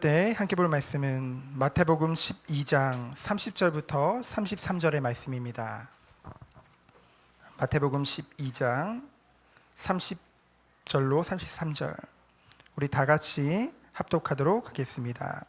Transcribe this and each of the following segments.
네, 함께 볼 말씀은 마태복음 12장 30절부터 33절의 말씀입니다. 마태복음 12장 30절로 33절. 우리 다 같이 합독하도록 하겠습니다.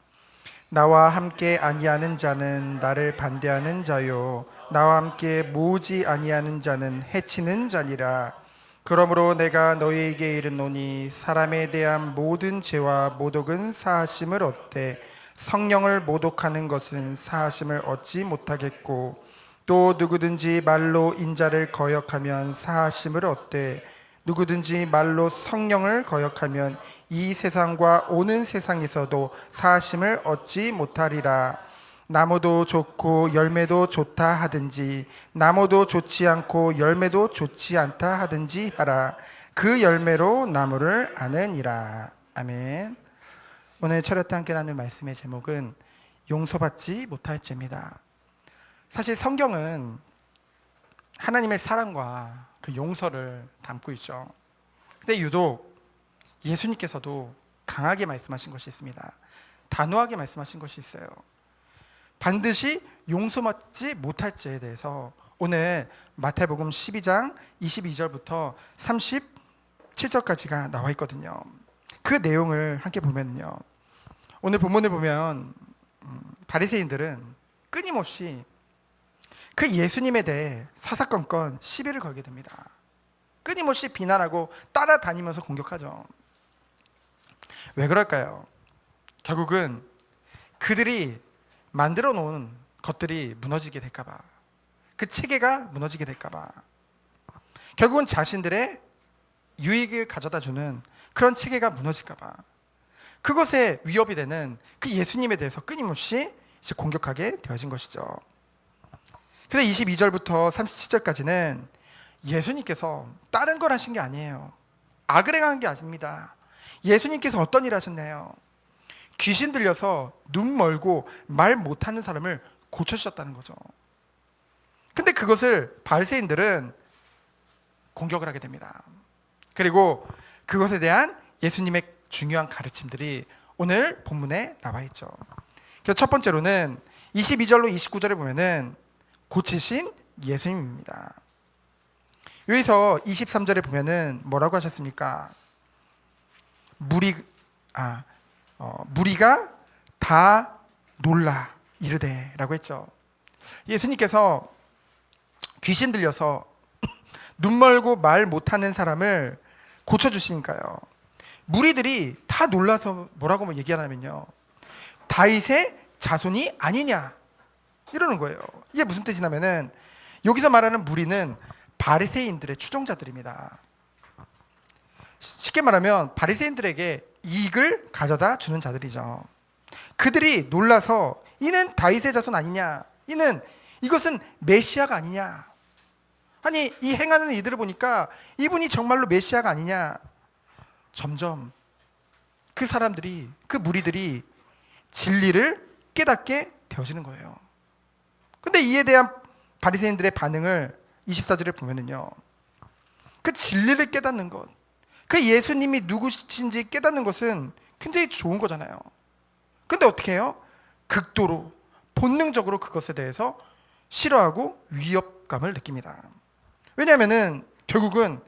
나와 함께 아니하는 자는 나를 반대하는 자요, 나와 함께 모으지 아니하는 자는 해치는 자니라. 그러므로 내가 너희에게 이르노니 사람에 대한 모든 죄와 모독은 사하심을 얻되 성령을 모독하는 것은 사하심을 얻지 못하겠고, 또 누구든지 말로 인자를 거역하면 사하심을 얻되 누구든지 말로 성령을 거역하면 이 세상과 오는 세상에서도 사하심을 얻지 못하리라. 나무도 좋고 열매도 좋다 하든지 나무도 좋지 않고 열매도 좋지 않다 하든지 하라. 그 열매로 나무를 아느니라. 아멘. 오늘 철회타 함께 나눌 말씀의 제목은 용서받지 못할 죄입니다. 사실 성경은 하나님의 사랑과 그 용서를 담고 있죠. 근데 유독 예수님께서도 강하게 말씀하신 것이 있습니다. 단호하게 말씀하신 것이 있어요. 반드시 용서받지 못할 죄에 대해서 오늘 마태복음 12장 22절부터 37절까지가 나와 있거든요. 그 내용을 함께 보면요, 오늘 본문을 보면 바리새인들은 끊임없이 그 예수님에 대해 사사건건 시비를 걸게 됩니다. 끊임없이 비난하고 따라다니면서 공격하죠. 왜 그럴까요? 결국은 그들이 만들어 놓은 것들이 무너지게 될까봐, 그 체계가 무너지게 될까봐, 결국은 자신들의 유익을 가져다 주는 그런 체계가 무너질까봐, 그것에 위협이 되는 그 예수님에 대해서 끊임없이 이제 공격하게 되어진 것이죠. 그래서 22절부터 37절까지는 예수님께서 다른 걸 하신 게 아니에요. 악을 행한 게 아닙니다. 예수님께서 어떤 일을 하셨나요? 귀신 들려서 눈 멀고 말 못하는 사람을 고쳐주셨다는 거죠. 근데 그것을 바리새인들은 공격을 하게 됩니다. 그리고 그것에 대한 예수님의 중요한 가르침들이 오늘 본문에 나와 있죠. 그래서 첫 번째로는 22절로 29절에 보면은 고치신 예수님입니다. 여기서 23절에 보면은 뭐라고 하셨습니까? 무리가 다 놀라 이르되 라고 했죠. 예수님께서 귀신 들려서 눈 멀고 말 못하는 사람을 고쳐주시니까요, 무리들이 다 놀라서 뭐라고 얘기하냐면요, 다윗의 자손이 아니냐 이러는 거예요. 이게 무슨 뜻이냐면은 여기서 말하는 무리는 바리새인들의 추종자들입니다. 쉽게 말하면 바리새인들에게 이익을 가져다 주는 자들이죠. 그들이 놀라서 이는 다윗의 자손 아니냐, 이것은 메시아가 아니냐, 아니 이 행하는 이들을 보니까 이분이 정말로 메시아가 아니냐, 점점 그 사람들이, 그 무리들이 진리를 깨닫게 되어지는 거예요. 근데 이에 대한 바리새인들의 반응을 24절에 보면은요, 그 진리를 깨닫는 것, 그 예수님이 누구신지 깨닫는 것은 굉장히 좋은 거잖아요. 근데 어떻게 해요? 극도로 본능적으로 그것에 대해서 싫어하고 위협감을 느낍니다. 왜냐하면은 결국은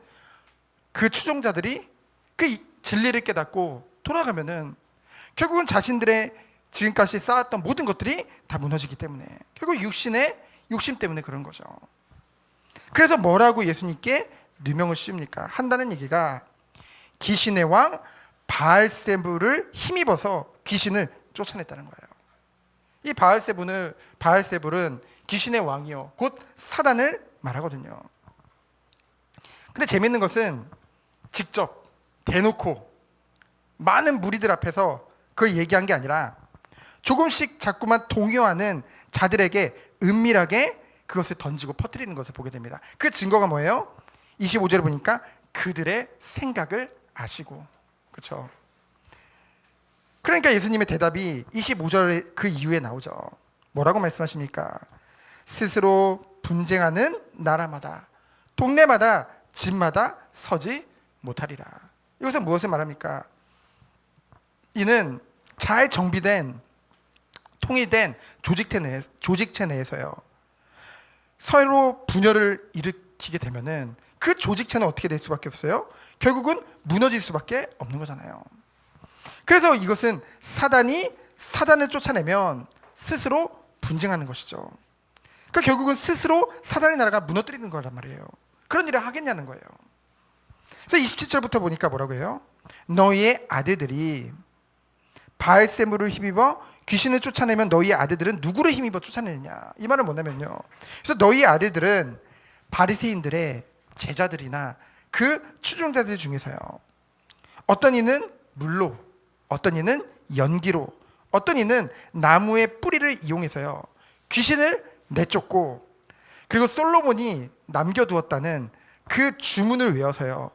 그 추종자들이 그 진리를 깨닫고 돌아가면은 결국은 자신들의 지금까지 쌓았던 모든 것들이 다 무너지기 때문에, 결국 육신의 욕심 때문에 그런 거죠. 그래서 뭐라고 예수님께 누명을 씌웁니까? 한다는 얘기가 귀신의 왕 바알세불을 힘입어서 귀신을 쫓아냈다는 거예요. 이 바알세불은 귀신의 왕이요, 곧 사단을 말하거든요. 근데 재밌는 것은 직접 대놓고 많은 무리들 앞에서 그걸 얘기한 게 아니라 조금씩 자꾸만 동요하는 자들에게 은밀하게 그것을 던지고 퍼뜨리는 것을 보게 됩니다. 그 증거가 뭐예요? 25절에 보니까 그들의 생각을 아시고, 그렇죠? 그러니까 예수님의 대답이 25절 그 이후에 나오죠. 뭐라고 말씀하십니까? 스스로 분쟁하는 나라마다, 동네마다, 집마다 서지 못하리라. 이것은 무엇을 말합니까? 이는 잘 정비된 통일된 조직체 내에서요, 서로 분열을 일으키게 되면은 그 조직체는 어떻게 될 수밖에 없어요? 결국은 무너질 수밖에 없는 거잖아요. 그래서 이것은 사단이 사단을 쫓아내면 스스로 분쟁하는 것이죠. 그러니까 결국은 스스로 사단의 나라가 무너뜨리는 거란 말이에요. 그런 일을 하겠냐는 거예요. 그래서 27절부터 보니까 뭐라고 해요? 너희의 아들들이 바알세불을 힘입어 귀신을 쫓아내면 너희의 아들들은 누구를 힘입어 쫓아내느냐. 이 말은 뭐냐면요, 그래서 너희의 아들들은 바리새인들의 제자들이나 그 추종자들 중에서요, 어떤 이는 물로, 어떤 이는 연기로, 어떤 이는 나무의 뿌리를 이용해서요 귀신을 내쫓고, 그리고 솔로몬이 남겨두었다는 그 주문을 외워서요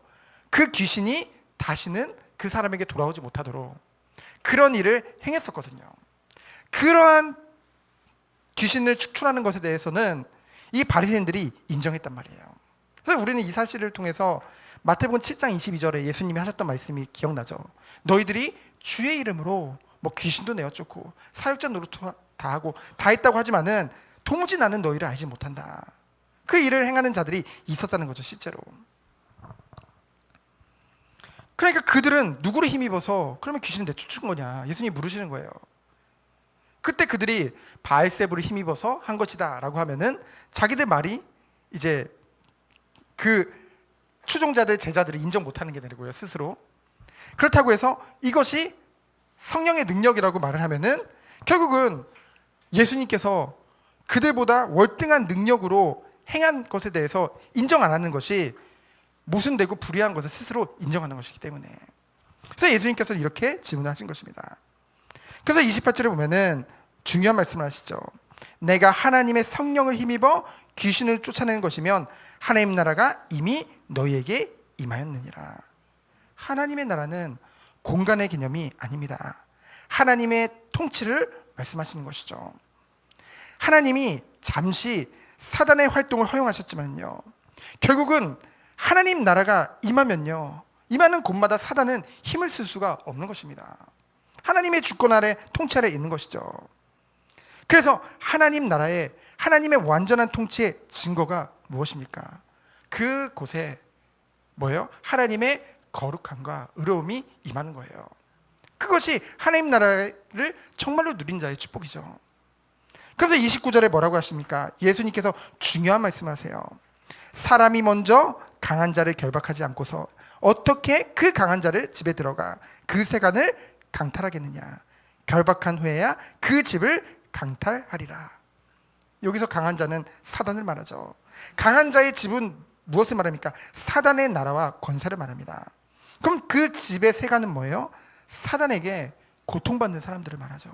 그 귀신이 다시는 그 사람에게 돌아오지 못하도록 그런 일을 행했었거든요. 그러한 귀신을 축출하는 것에 대해서는 이 바리새인들이 인정했단 말이에요. 그래서 우리는 이 사실을 통해서 마태복음 7장 22절에 예수님이 하셨던 말씀이 기억나죠. 너희들이 주의 이름으로 뭐 귀신도 내어쫓고 사역자 노릇도 다 하고 다 했다고 하지만은 도무지 나는 너희를 알지 못한다. 그 일을 행하는 자들이 있었다는 거죠, 실제로. 그러니까 그들은 누구를 힘입어서 그러면 귀신을 내쫓은 거냐, 예수님이 물으시는 거예요. 그때 그들이 바알세불을 힘입어서 한 것이다 라고 하면은 자기들 말이 이제 그 추종자들, 제자들을 인정 못하는 게 되고요, 스스로. 그렇다고 해서 이것이 성령의 능력이라고 말을 하면은 결국은 예수님께서 그들보다 월등한 능력으로 행한 것에 대해서 인정 안 하는 것이 모순되고 불의한 것을 스스로 인정하는 것이기 때문에. 그래서 예수님께서는 이렇게 질문하신 것입니다. 그래서 28절에 보면은 중요한 말씀을 하시죠. 내가 하나님의 성령을 힘입어 귀신을 쫓아내는 것이면 하나님 나라가 이미 너희에게 임하였느니라. 하나님의 나라는 공간의 개념이 아닙니다. 하나님의 통치를 말씀하시는 것이죠. 하나님이 잠시 사단의 활동을 허용하셨지만요, 결국은 하나님 나라가 임하면요, 임하는 곳마다 사단은 힘을 쓸 수가 없는 것입니다. 하나님의 주권 아래, 통치 아래 있는 것이죠. 그래서 하나님 나라에, 하나님의 완전한 통치의 증거가 무엇입니까? 그곳에 뭐예요? 하나님의 거룩함과 의로움이 임하는 거예요. 그것이 하나님 나라를 정말로 누린 자의 축복이죠. 그래서 29절에 뭐라고 하십니까? 예수님께서 중요한 말씀을 하세요. 사람이 먼저 강한 자를 결박하지 않고서 어떻게 그 강한 자를 집에 들어가 그 세간을 강탈하겠느냐. 결박한 후에야 그 집을 강탈하리라. 여기서 강한 자는 사단을 말하죠. 강한 자의 집은 무엇을 말합니까? 사단의 나라와 권세를 말합니다. 그럼 그 집의 세간은 뭐예요? 사단에게 고통받는 사람들을 말하죠.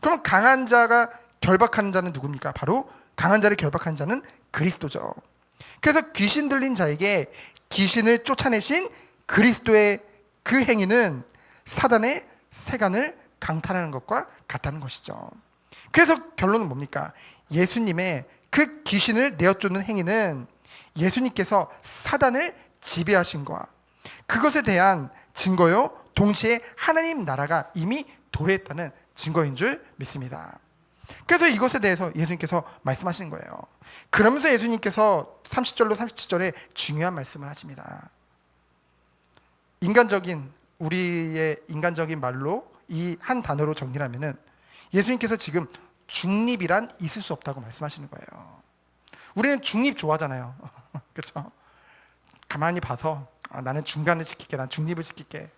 그럼 강한 자가 결박하는 자는 누굽니까? 바로 강한 자를 결박하는 자는 그리스도죠. 그래서 귀신 들린 자에게 귀신을 쫓아내신 그리스도의 그 행위는 사단의 세간을 강탈하는 것과 같다는 것이죠. 그래서 결론은 뭡니까? 예수님의 그 귀신을 내어쫓는 행위는 예수님께서 사단을 지배하신 거와 그것에 대한 증거요, 동시에 하나님 나라가 이미 도래했다는 증거인 줄 믿습니다. 그래서 이것에 대해서 예수님께서 말씀하시는 거예요. 그러면서 예수님께서 30절로 37절에 중요한 말씀을 하십니다. 우리의 인간적인 말로 이 한 단어로 정리하면은 예수님께서 지금 중립이란 있을 수 없다고 말씀하시는 거예요. 우리는 중립 좋아하잖아요. 그렇죠? 가만히 봐서 나는 중간을 지킬게, 난 중립을 지킬게.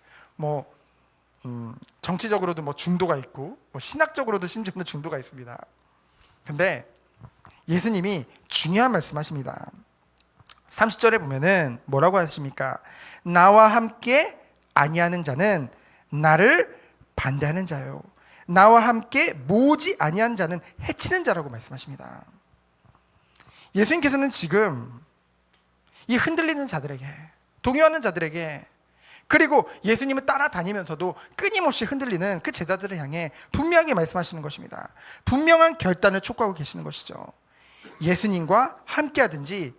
정치적으로도 중도가 있고 신학적으로도 심지어는 중도가 있습니다. 근데 예수님이 중요한 말씀하십니다. 30절에 보면은 뭐라고 하십니까? 나와 함께 아니하는 자는 나를 반대하는 자요, 나와 함께 모으지 아니한 자는 해치는 자라고 말씀하십니다. 예수님께서는 지금 이 흔들리는 자들에게, 동요하는 자들에게, 그리고 예수님을 따라다니면서도 끊임없이 흔들리는 그 제자들을 향해 분명하게 말씀하시는 것입니다. 분명한 결단을 촉구하고 계시는 것이죠. 예수님과 함께하든지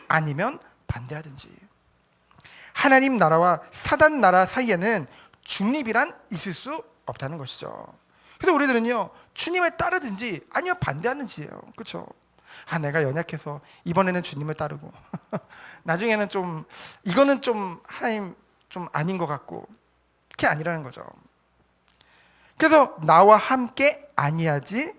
아니면 반대하든지. 하나님 나라와 사단 나라 사이에는 중립이란 있을 수 없다는 것이죠. 그래서 우리들은요, 주님을 따르든지 아니면 반대하는지예요. 그렇죠? 내가 연약해서 이번에는 주님을 따르고 나중에는 좀 이거는 좀 하나님 좀 아닌 것 같고, 그게 아니라는 거죠. 그래서 나와 함께 하지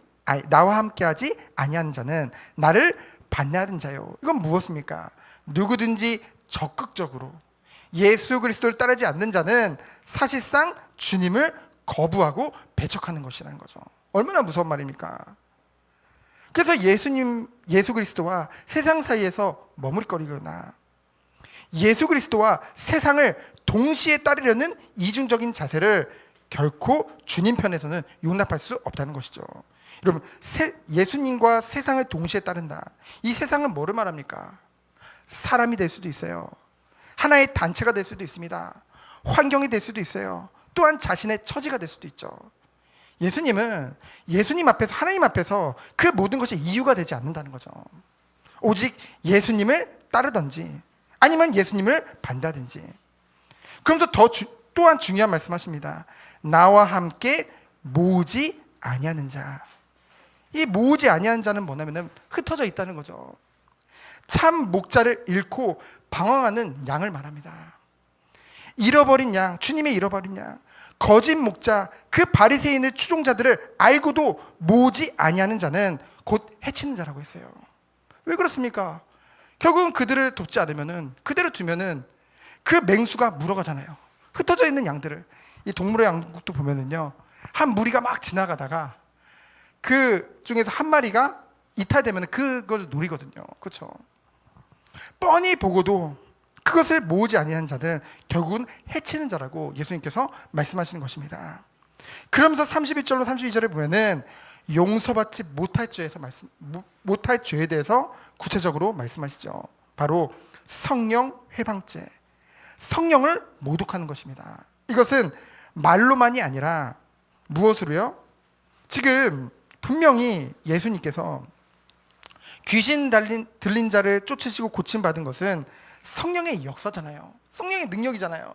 아니하는 자는 나를 반대하는 자요. 이건 무엇입니까? 누구든지 적극적으로 예수 그리스도를 따르지 않는 자는 사실상 주님을 거부하고 배척하는 것이라는 거죠. 얼마나 무서운 말입니까? 그래서 예수 그리스도와 세상 사이에서 머물거리거나 예수 그리스도와 세상을 동시에 따르려는 이중적인 자세를 결코 주님 편에서는 용납할 수 없다는 것이죠. 여러분, 예수님과 세상을 동시에 따른다. 이 세상은 뭐를 말합니까? 사람이 될 수도 있어요. 하나의 단체가 될 수도 있습니다. 환경이 될 수도 있어요. 또한 자신의 처지가 될 수도 있죠. 예수님은 예수님 앞에서, 하나님 앞에서 그 모든 것이 이유가 되지 않는다는 거죠. 오직 예수님을 따르든지 아니면 예수님을 반대하든지. 그러면서 또한 중요한 말씀하십니다. 나와 함께 모으지 아니하는 자. 이 모으지 아니하는 자는 뭐냐면 흩어져 있다는 거죠. 참 목자를 잃고 방황하는 양을 말합니다. 잃어버린 양, 주님의 잃어버린 양, 거짓 목자, 그 바리새인의 추종자들을 알고도 모으지 아니하는 자는 곧 해치는 자라고 했어요. 왜 그렇습니까? 결국은 그들을 돕지 않으면은, 그대로 두면은 그 맹수가 물어가잖아요. 흩어져 있는 양들을. 이 동물의 양국도 보면은요, 한 무리가 막 지나가다가 그 중에서 한 마리가 이탈되면 그것을 노리거든요. 그렇죠? 뻔히 보고도 그것을 모으지 아니하는 자들은 결국은 해치는 자라고 예수님께서 말씀하시는 것입니다. 그러면서 31절로 32절에 보면은 용서받지 못할 죄에 대해서 구체적으로 말씀하시죠. 바로 성령 회방죄, 성령을 모독하는 것입니다. 이것은 말로만이 아니라 무엇으로요? 지금 분명히 예수님께서 귀신 들린 자를 쫓으시고 고침받은 것은 성령의 역사잖아요. 성령의 능력이잖아요.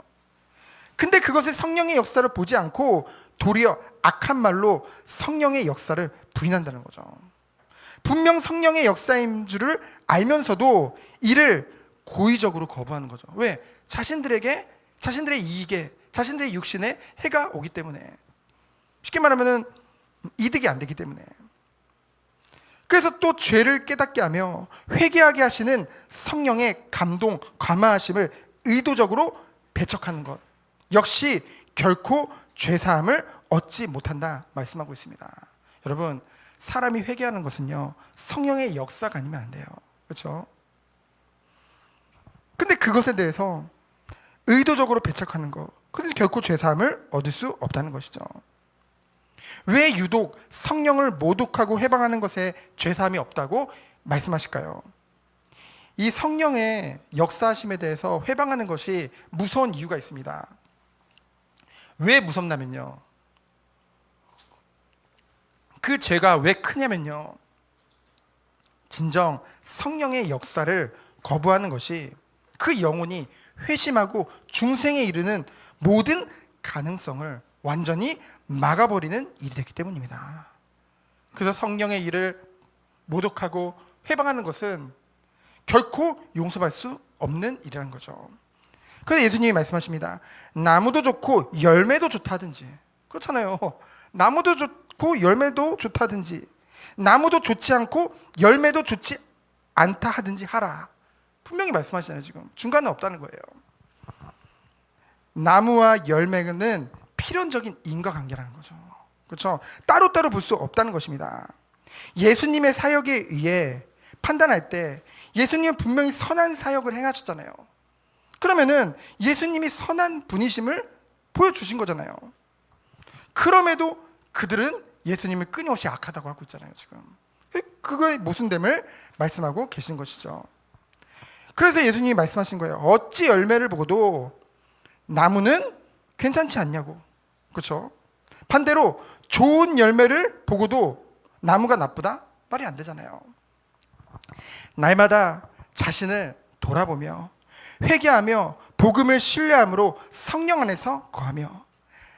근데 그것을 성령의 역사를 보지 않고 도리어 악한 말로 성령의 역사를 부인한다는 거죠. 분명 성령의 역사인 줄을 알면서도 이를 고의적으로 거부하는 거죠. 왜? 자신들의 이익에, 자신들의 육신에 해가 오기 때문에. 쉽게 말하면 이득이 안 되기 때문에. 그래서 또 죄를 깨닫게 하며 회개하게 하시는 성령의 감동, 감화하심을 의도적으로 배척하는 것 역시 결코 죄사함을 얻지 못한다 말씀하고 있습니다. 여러분, 사람이 회개하는 것은요, 성령의 역사가 아니면 안 돼요. 그렇죠? 근데 그것에 대해서 의도적으로 배척하는 것, 그래서 결코 죄사함을 얻을 수 없다는 것이죠. 왜 유독 성령을 모독하고 해방하는 것에 죄사함이 없다고 말씀하실까요? 이 성령의 역사하심에 대해서 회방하는 것이 무서운 이유가 있습니다. 왜 무섭냐면요, 그 죄가 왜 크냐면요, 진정 성령의 역사를 거부하는 것이 그 영혼이 회심하고 중생에 이르는 모든 가능성을 완전히 막아버리는 일이 되기 때문입니다. 그래서 성령의 일을 모독하고 회방하는 것은 결코 용서할 수 없는 일이라는 거죠. 그래서 예수님이 말씀하십니다. 나무도 좋고 열매도 좋다 하든지. 그렇잖아요. 나무도 좋고 열매도 좋다 하든지, 나무도 좋지 않고 열매도 좋지 않다 하든지 하라. 분명히 말씀하시잖아요. 지금 중간에 없다는 거예요. 나무와 열매는 필연적인 인과관계라는 거죠. 그렇죠? 따로따로 볼 수 없다는 것입니다. 예수님의 사역에 의해 판단할 때 예수님은 분명히 선한 사역을 행하셨잖아요. 그러면은 예수님이 선한 분이심을 보여주신 거잖아요. 그럼에도 그들은 예수님을 끊임없이 악하다고 하고 있잖아요. 지금 그거의 모순됨을 말씀하고 계신 것이죠. 그래서 예수님이 말씀하신 거예요. 어찌 열매를 보고도 나무는 괜찮지 않냐고. 그렇죠? 반대로 좋은 열매를 보고도 나무가 나쁘다? 말이 안 되잖아요. 날마다 자신을 돌아보며 회개하며 복음을 신뢰함으로 성령 안에서 거하며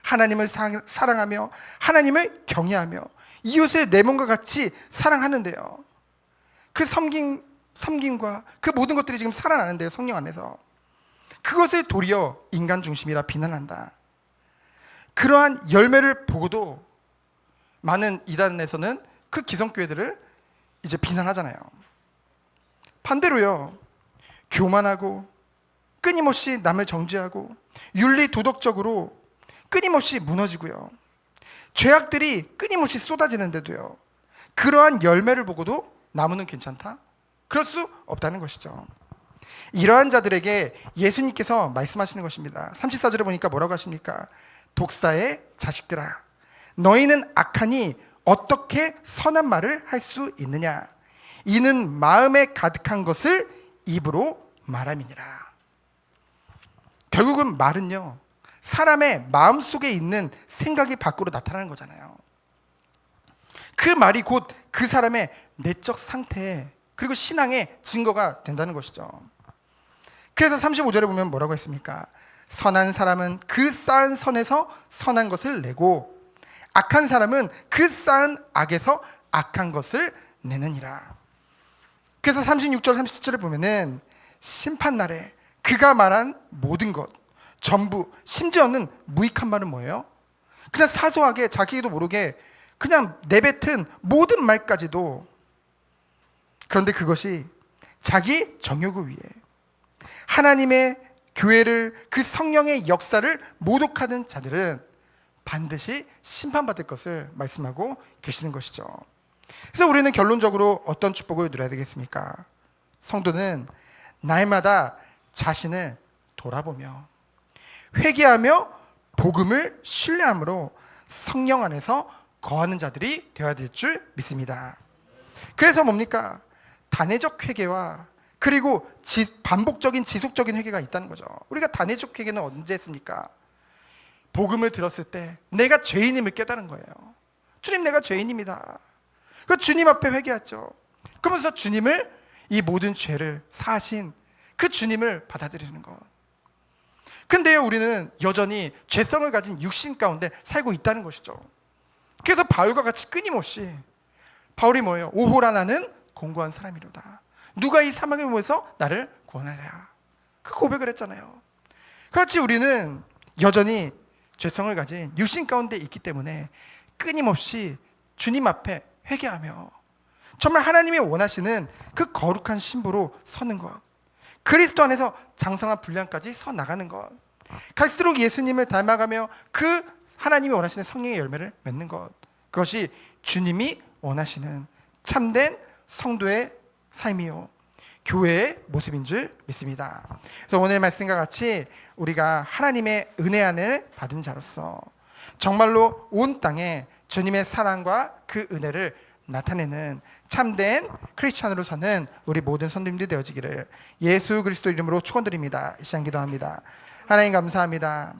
하나님을 사랑하며 하나님을 경외하며 이웃을 내 몸과 같이 사랑하는데요. 그 섬김과 그 모든 것들이 지금 살아나는데요. 성령 안에서. 그것을 도리어 인간 중심이라 비난한다. 그러한 열매를 보고도 많은 이단에서는 그 기성교회들을 이제 비난하잖아요. 반대로요, 교만하고 끊임없이 남을 정죄하고 윤리 도덕적으로 끊임없이 무너지고요, 죄악들이 끊임없이 쏟아지는데도요, 그러한 열매를 보고도 나무는 괜찮다? 그럴 수 없다는 것이죠. 이러한 자들에게 예수님께서 말씀하시는 것입니다. 34절에 보니까 뭐라고 하십니까? 독사의 자식들아, 너희는 악하니 어떻게 선한 말을 할 수 있느냐? 이는 마음에 가득한 것을 입으로 말함이니라. 결국은 말은요, 사람의 마음속에 있는 생각이 밖으로 나타나는 거잖아요. 그 말이 곧 그 사람의 내적 상태에 그리고 신앙의 증거가 된다는 것이죠. 그래서 35절에 보면 뭐라고 했습니까? 선한 사람은 그 쌓은 선에서 선한 것을 내고 악한 사람은 그 쌓은 악에서 악한 것을 내느니라. 그래서 36절 37절에 보면은 심판날에 그가 말한 모든 것 전부, 심지어는 무익한 말은 뭐예요? 그냥 사소하게 자기도 모르게 그냥 내뱉은 모든 말까지도, 그런데 그것이 자기 정욕을 위해 하나님의 교회를, 그 성령의 역사를 모독하는 자들은 반드시 심판받을 것을 말씀하고 계시는 것이죠. 그래서 우리는 결론적으로 어떤 축복을 누려야 되겠습니까? 성도는 날마다 자신을 돌아보며 회개하며 복음을 신뢰함으로 성령 안에서 거하는 자들이 되어야 될 줄 믿습니다. 그래서 뭡니까? 단회적 회개와 그리고 반복적인 지속적인 회개가 있다는 거죠. 우리가 단회적 회개는 언제 했습니까? 복음을 들었을 때 내가 죄인임을 깨달은 거예요. 주님, 내가 죄인입니다. 그 주님 앞에 회개하죠. 그러면서 주님을, 이 모든 죄를 사하신 그 주님을 받아들이는 것. 근데요, 우리는 여전히 죄성을 가진 육신 가운데 살고 있다는 것이죠. 그래서 바울과 같이 끊임없이, 바울이 뭐예요? 오호라 나는 공고한 사람이로다. 누가 이 사망의 몸에서 나를 구원하랴. 그 고백을 했잖아요. 그렇지, 우리는 여전히 죄성을 가진 육신 가운데 있기 때문에 끊임없이 주님 앞에 회개하며 정말 하나님이 원하시는 그 거룩한 신부로 서는 것, 그리스도 안에서 장성한 분량까지 서 나가는 것, 갈수록 예수님을 닮아가며 그 하나님이 원하시는 성령의 열매를 맺는 것, 그것이 주님이 원하시는 참된 성도의 삶이요 교회의 모습인 줄 믿습니다. 그래서 오늘 말씀과 같이 우리가 하나님의 은혜 안을 받은 자로서 정말로 온 땅에 주님의 사랑과 그 은혜를 나타내는 참된 크리스찬으로 서는 우리 모든 성도님들이 되어지기를 예수 그리스도 이름으로 축원드립니다. 이 시간 기도합니다. 하나님 감사합니다.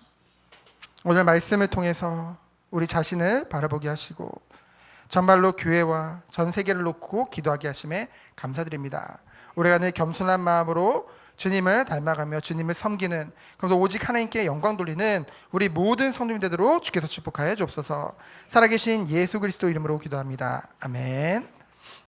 오늘 말씀을 통해서 우리 자신을 바라보게 하시고 정말로 교회와 전 세계를 놓고 기도하게 하심에 감사드립니다. 우리가 늘 겸손한 마음으로 주님을 닮아가며 주님을 섬기는, 그래서 오직 하나님께 영광 돌리는 우리 모든 성도님들로 주께서 축복하여 주옵소서. 살아계신 예수 그리스도 이름으로 기도합니다. 아멘.